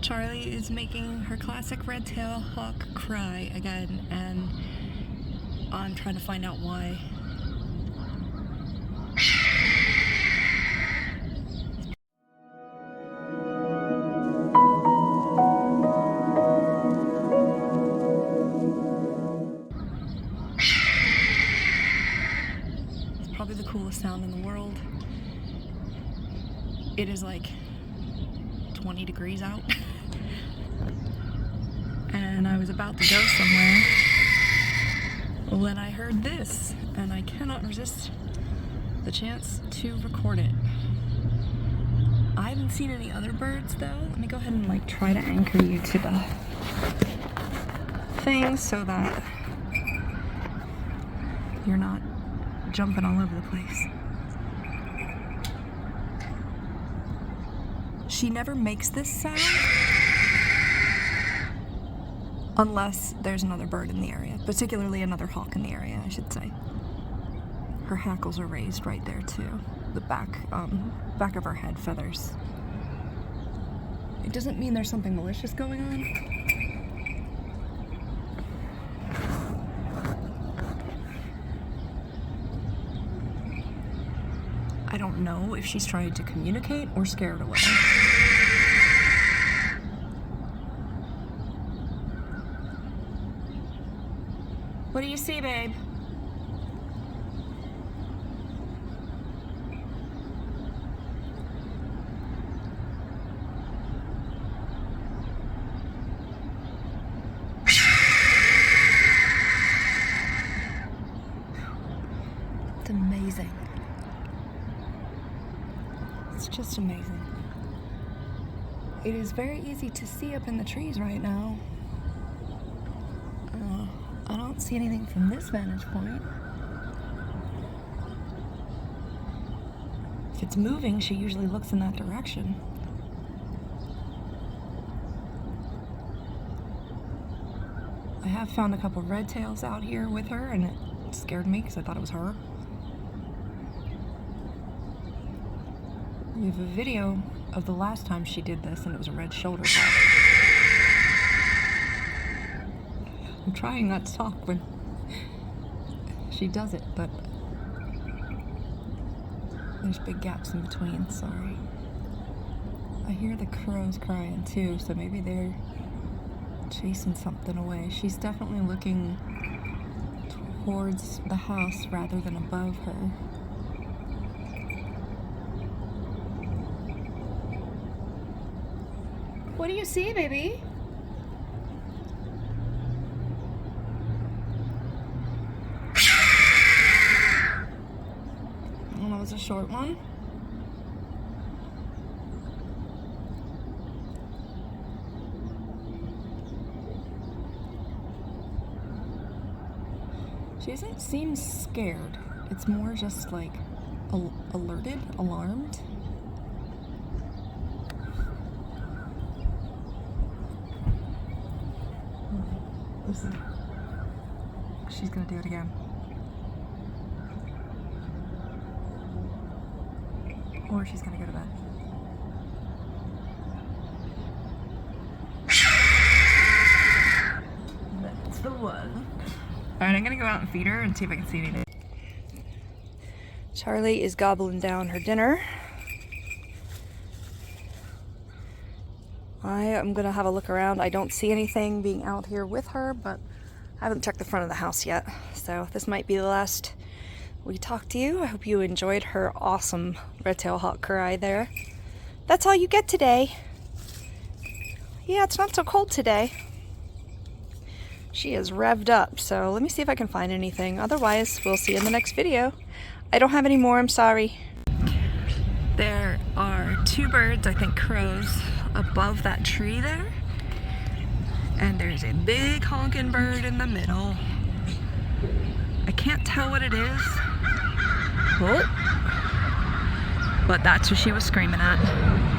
Charlie is making her classic red-tailed hawk cry again, and I'm trying to find out why. It's probably the coolest sound in the world. It is like 20 degrees out. And I was about to go somewhere when I heard this, and I cannot resist the chance to record it. I haven't seen any other birds though. Let me go ahead and like try to anchor you to the thing so that you're not jumping all over the place. She never makes this sound unless there's another bird in the area, particularly another hawk in the area, I should say. Her hackles are raised right there too. The back of her head feathers. It doesn't mean there's something malicious going on. I don't know if she's trying to communicate or scare it away. What do you see, babe? It's amazing. It's just amazing. It is very easy to see up in the trees right now. I don't see anything from this vantage point. If it's moving, she usually looks in that direction. I have found a couple red tails out here with her, and it scared me because I thought it was her. We have a video of the last time she did this, and it was a red-shouldered hawk. I'm trying not to talk when she does it, but there's big gaps in between, sorry. I hear the crows crying too, so maybe they're chasing something away. She's definitely looking towards the house rather than above her. What do you see, baby? Oh, that was a short one. She doesn't seem scared. It's more just like alerted, alarmed. Listen. She's gonna do it again. Or she's gonna go to bed. That's the one. Alright, I'm gonna go out and feed her and see if I can see anything. Charlie is gobbling down her dinner. I am gonna have a look around. I don't see anything being out here with her, but I haven't checked the front of the house yet. So this might be the last we talk to you. I hope you enjoyed her awesome red-tailed hawk cry there. That's all you get today. Yeah, it's not so cold today. She is revved up, so let me see if I can find anything. Otherwise, we'll see you in the next video. I don't have any more, I'm sorry. There are two birds, I think crows, above that tree there. And there's a big honking bird in the middle. I can't tell what it is. Oh. But that's what she was screaming at.